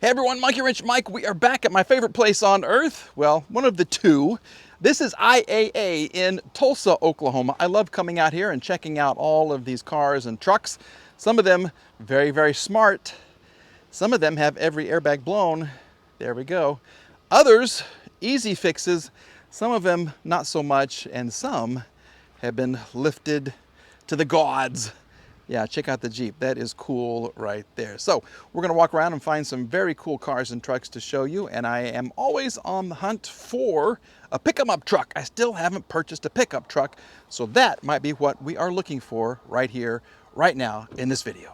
Hey everyone, Monkey Wrench Mike. We are back at my favorite place on earth. Well, one of the two. This is IAA in Tulsa, Oklahoma. I love coming out here and checking out all of these cars and trucks. Some of them very, very smart. Some of them have every airbag blown. There we go. Others, easy fixes. Some of them not so much, and some have been lifted to the gods. Yeah, check out the Jeep. That is cool right there. So we're going to walk around and find some very cool cars and trucks to show you. And I am always on the hunt for a pick-em-up truck. I still haven't purchased a pickup truck. So that might be what we are looking for right here, right now in this video.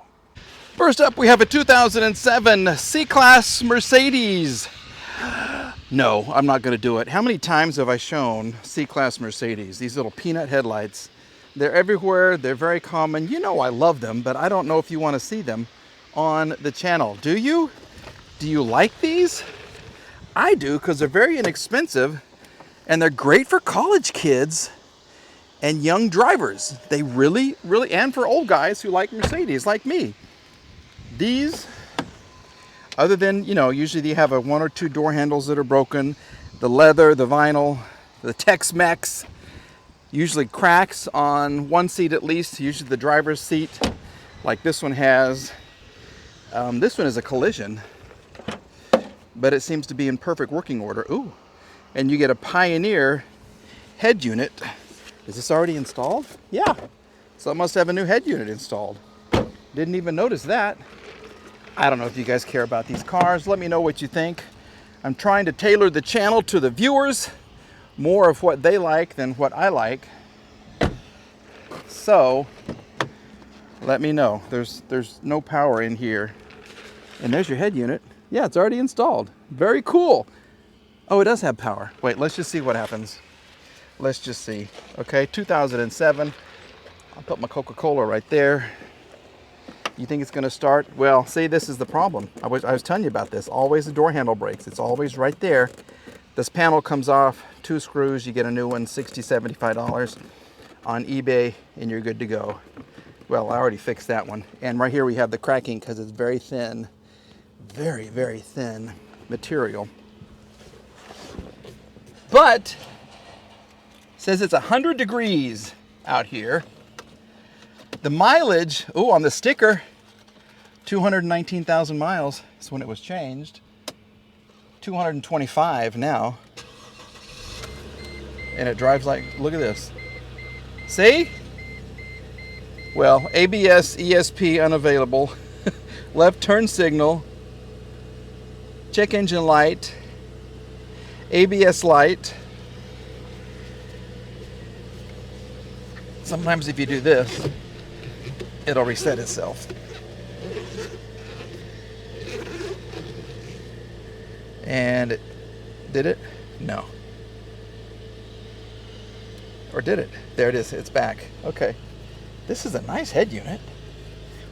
First up, we have a 2007 C-Class Mercedes. No, I'm not going to do it. How many times have I shown C-Class Mercedes? These little peanut headlights. They're everywhere. They're very common. You know I love them, but I don't know if you want to see them on the channel. Do you? Do you like these? I do, because they're very inexpensive and they're great for college kids and young drivers. They really, and for old guys who like Mercedes, like me. These, other than, you know, usually you have one or two door handles that are broken, the leather, the vinyl, the Tex-Mex, usually cracks on one seat at least, usually the driver's seat, like this one has. This one is a collision, but it seems to be in perfect working order. Ooh, and you get a Pioneer head unit. Is this already installed? Yeah, so it must have a new head unit installed. Didn't even notice that. I don't know if you guys care about these cars. Let me know what you think. I'm trying to tailor the channel to the viewers. More of what they like than what I like. So let me know. There's no power in here. And there's your head unit. Yeah, it's already installed. Very cool. Oh, it does have power. Wait, let's just see what happens. Let's just see. Okay, 2007. I'll put my Coca-Cola right there. You think it's going to start? Well, see, this is the problem. I was telling you about this. Always the door handle breaks. It's always right there. This panel comes off, 2 screws, you get a new one, $60, $75 on eBay, and you're good to go. Well, I already fixed that one. And right here we have the cracking because it's very thin, very, very thin material. But it says it's 100 degrees out here. The mileage, oh, on the sticker, 219,000 miles is when it was changed. 225 now. And it drives like, look at this. See? Well, ABS, ESP unavailable. Left turn signal. Check engine light. ABS light. Sometimes if you do this, it'll reset itself. And did it? No. Or did it? There it is. It's back. Okay. This is a nice head unit.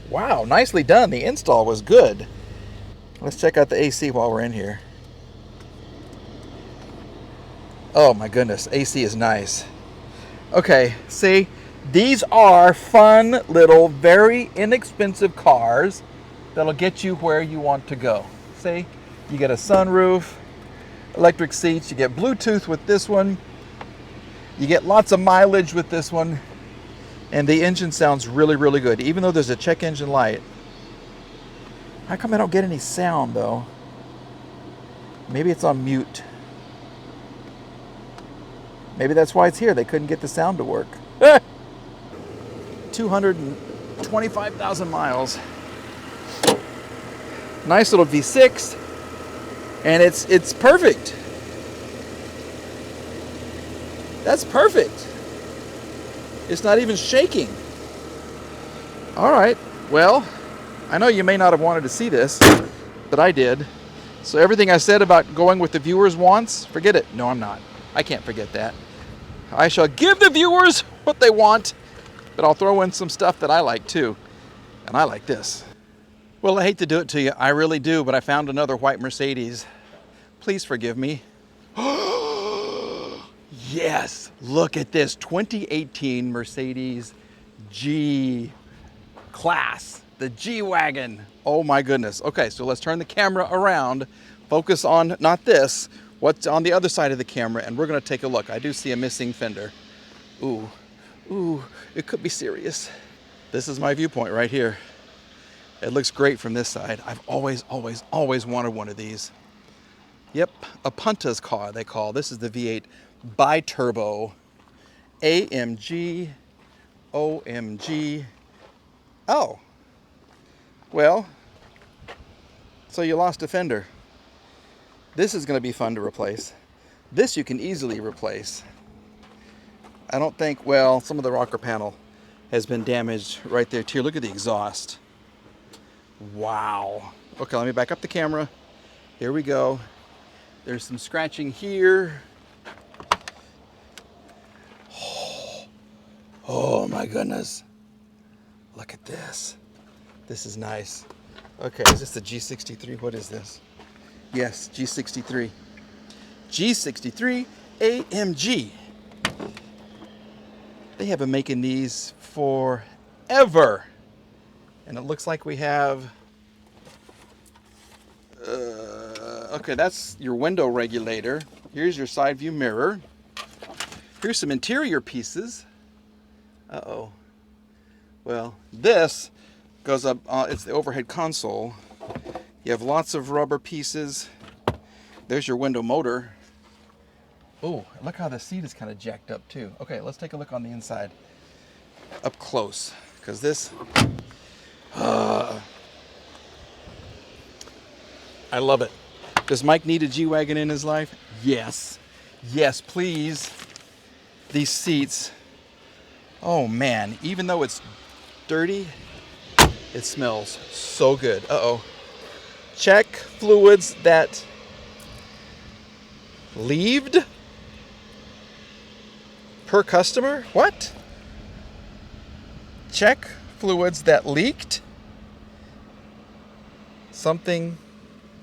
Wow, nicely done. The install was good. Let's check out the AC while we're in here. Oh my goodness, AC is nice. Okay, see, these are fun little, very inexpensive cars that'll get you where you want to go. See? You get a sunroof, electric seats, you get Bluetooth with this one, you get lots of mileage with this one, and the engine sounds really, really good, even though there's a check engine light. How come I don't get any sound though? Maybe it's on mute. Maybe that's why it's here. They couldn't get the sound to work. 225,000 miles. Nice little V6. And it's perfect. That's perfect. It's not even shaking. All right. Well, I know you may not have wanted to see this, but I did. So everything I said about going with the viewers' wants, forget it. No, I'm not. I can't forget that. I shall give the viewers what they want, but I'll throw in some stuff that I like too. And I like this. Well, I hate to do it to you. I really do, but I found another white Mercedes. Please forgive me. Yes, look at this 2018 Mercedes G-Class. The G-wagon. Oh my goodness. Okay, so let's turn the camera around. Focus on not this, what's on the other side of the camera, and we're gonna take a look. I do see a missing fender. Ooh, ooh, it could be serious. This is my viewpoint right here. It looks great from this side. I've always wanted one of these. Yep, a punta's car they call. This is the V8 bi-turbo AMG, OMG. Oh, well, so you lost a fender. This is gonna be fun to replace. This you can easily replace. I don't think, well, some of the rocker panel has been damaged right there too. Look at the exhaust. Wow. Okay, let me back up the camera. Here we go. There's some scratching here. Oh my goodness. Look at this. This is nice. Okay, is this the G63? What is this? Yes, G63. G63 AMG. They have been making these forever. And it looks like we have, okay, that's your window regulator. Here's your side view mirror. Here's some interior pieces. Uh-oh. Well, this goes up, it's the overhead console. You have lots of rubber pieces. There's your window motor. Oh, look how the seat is kind of jacked up too. Okay, let's take a look on the inside. Up close, because this, I love it. Does Mike need a G-wagon in his life? Yes. Yes, please. These seats, oh man, even though it's dirty, it smells so good. Uh-oh. Check fluids that leaved per customer? What? Check fluids that leaked? Something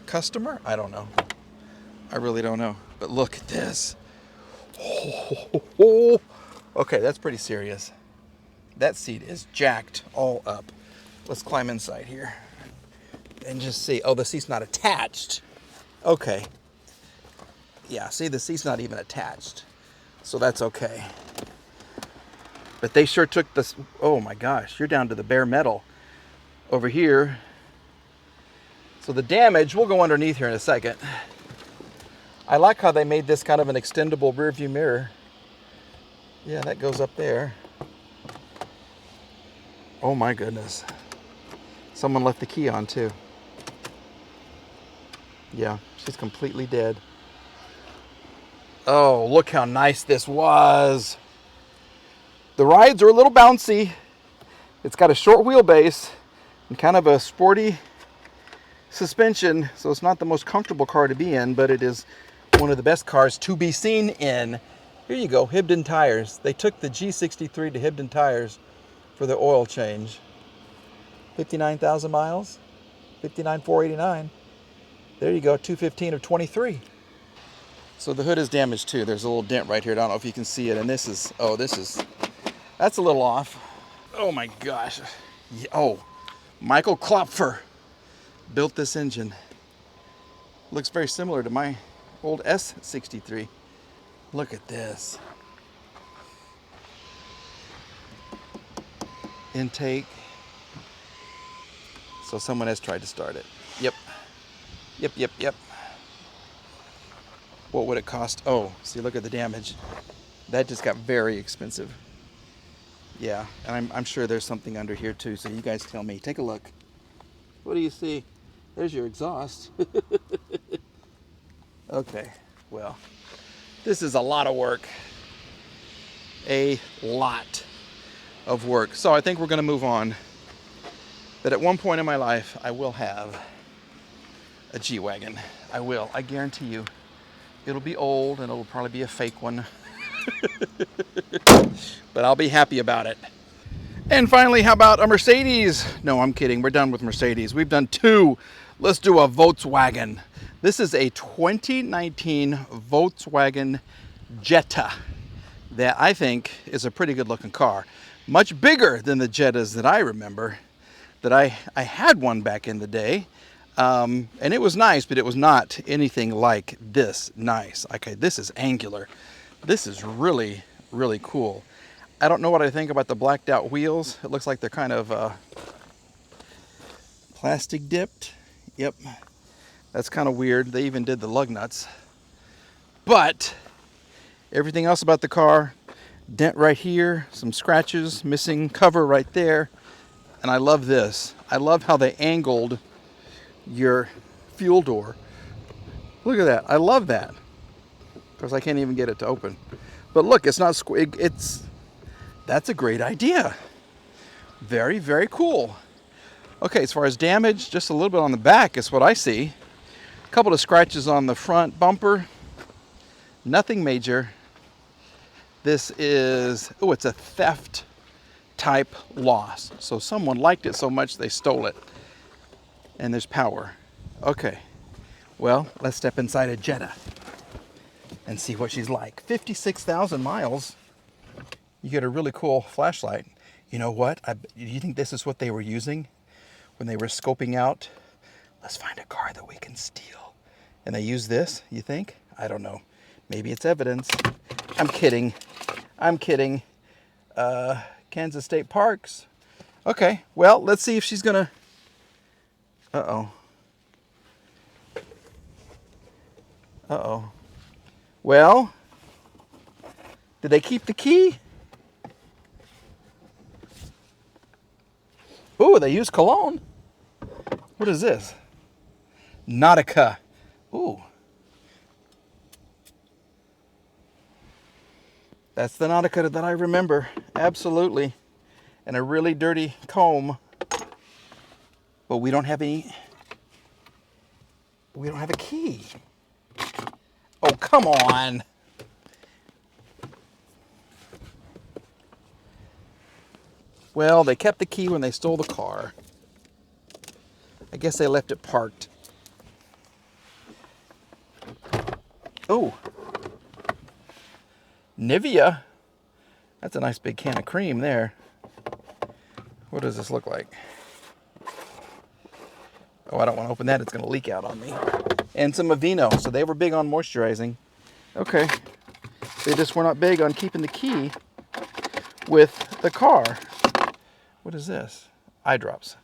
customer? I don't know. I really don't know. But look at this. Oh. Okay, that's pretty serious. That seat is jacked all up. Let's climb inside here and just see. Oh, the seat's not attached. Okay. Yeah, see, the seat's not even attached. So that's okay. But they sure took this. Oh my gosh, you're down to the bare metal over here. So the damage, we'll go underneath here in a second. I like how they made this kind of an extendable rear view mirror. Yeah, that goes up there. Oh my goodness. Someone left the key on too. Yeah, she's completely dead. Oh, look how nice this was. The rides are a little bouncy. It's got a short wheelbase and kind of a sporty suspension, so it's not the most comfortable car to be in, but it is one of the best cars to be seen in. Here you go, Hibden tires. They took the G63 to Hibden tires for the oil change. 59,000 miles, 59,489. There you go, 215 of 23. So the hood is damaged too. There's a little dent right here. I don't know if you can see it. And this is, oh, that's a little off. Oh my gosh. Yeah, oh, Michael Klopfer built this engine. Looks very similar to my old S63. Look at this. Intake. So someone has tried to start it. Yep. Yep. What would it cost? Oh, see, look at the damage. That just got very expensive. Yeah, and I'm sure there's something under here too, so you guys tell me. Take a look. What do you see? There's your exhaust. Okay, well, this is a lot of work. A lot of work. So I think we're gonna move on. That at one point in my life, I will have a G-wagon. I will, I guarantee you. It'll be old and it'll probably be a fake one. But I'll be happy about it. And finally, how about a Mercedes? No, I'm kidding. We're done with Mercedes. We've done two. Let's do a Volkswagen. This is a 2019 Volkswagen Jetta that I think is a pretty good looking car. Much bigger than the Jettas that I remember. that I had one back in the day. And it was nice, but it was not anything like this nice. Okay, this is angular. This is really, really cool. I don't know what I think about the blacked out wheels. It looks like they're kind of plastic dipped. Yep, that's kind of weird. They even did the lug nuts. But everything else about the car, dent right here, some scratches, missing cover right there. And I love this. I love how they angled your fuel door. Look at that. I love that. Of course, I can't even get it to open. But look, it's not square. That's a great idea. Very, very cool. Okay, as far as damage, just a little bit on the back is what I see. A couple of scratches on the front bumper. Nothing major. This is, oh, it's a theft type loss. So someone liked it so much they stole it. And there's power. Okay, well, let's step inside a Jetta and see what she's like. 56,000 miles. You get a really cool flashlight. You know what? Do you think this is what they were using when they were scoping out? Let's find a car that we can steal. And they use this, you think? I don't know. Maybe it's evidence. I'm kidding. I'm kidding. Kansas State Parks. Okay, well, let's see if she's gonna... Uh-oh. Uh-oh. Well, did they keep the key? Ooh, they use cologne. What is this? Nautica. Ooh. That's the Nautica that I remember. Absolutely. And a really dirty comb. But we don't have any... We don't have a key. Oh, come on. Well, they kept the key when they stole the car. I guess they left it parked. Oh. Nivea. That's a nice big can of cream there. What does this look like? Oh, I don't want to open that. It's going to leak out on me. And some Aveeno. So they were big on moisturizing. Okay. They just were not big on keeping the key with the car. What is this? Eye drops.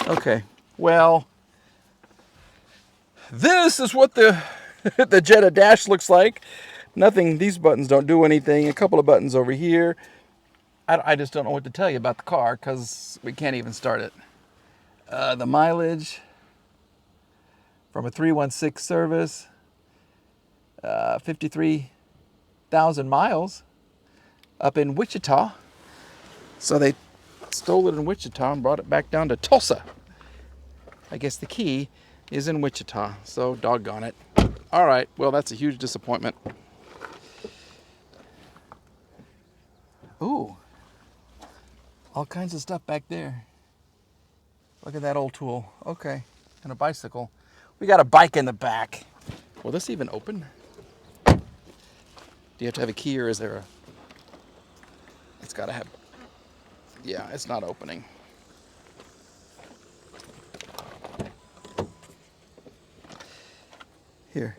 Okay. Well, this is what the the Jetta dash looks like. Nothing. These buttons don't do anything. A couple of buttons over here. I just don't know what to tell you about the car because we can't even start it. The mileage from a 316 service, 53,000 miles up in Wichita. So they stole it in Wichita and brought it back down to Tulsa. I guess the key is in Wichita, so doggone it. All right, well, that's a huge disappointment. Ooh, all kinds of stuff back there. Look at that old tool. Okay, and a bicycle. We got a bike in the back. Will this even open? Do you have to have a key or is there a... It's got to have... Yeah, it's not opening. Here.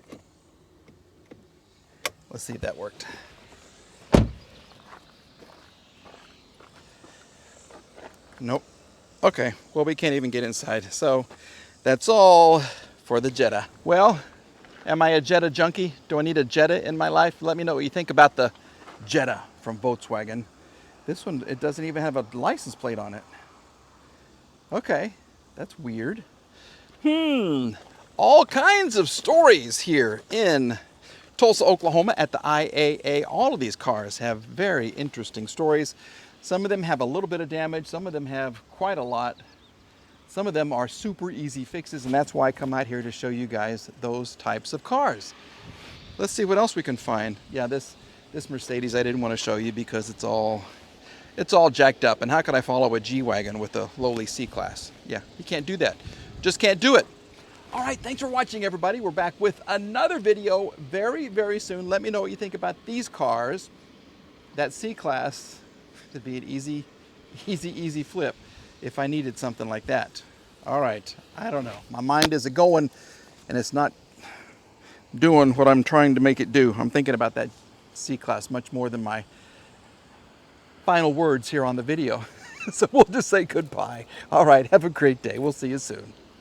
Let's see if that worked. Nope. Okay, well, we can't even get inside. So that's all for the Jetta. Well, am I a Jetta junkie? Do I need a Jetta in my life? Let me know what you think about the Jetta from Volkswagen. This one, it doesn't even have a license plate on it. Okay, that's weird. All kinds of stories here in Tulsa, Oklahoma at the IAA. All of these cars have very interesting stories. Some of them have a little bit of damage. Some of them have quite a lot. Some of them are super easy fixes, and that's why I come out here to show you guys those types of cars. Let's see what else we can find. Yeah, this Mercedes I didn't want to show you because it's all jacked up. And how could I follow a G-wagon with a lowly C-Class? Yeah, you can't do that. Just can't do it. All right, thanks for watching, everybody. We're back with another video very, very soon. Let me know what you think about these cars. That C-Class could be an easy flip. if I needed something like that. All right, I don't know. My mind is a-going, and it's not doing what I'm trying to make it do. I'm thinking about that C-Class much more than my final words here on the video. So we'll just say goodbye. All right, have a great day. We'll see you soon.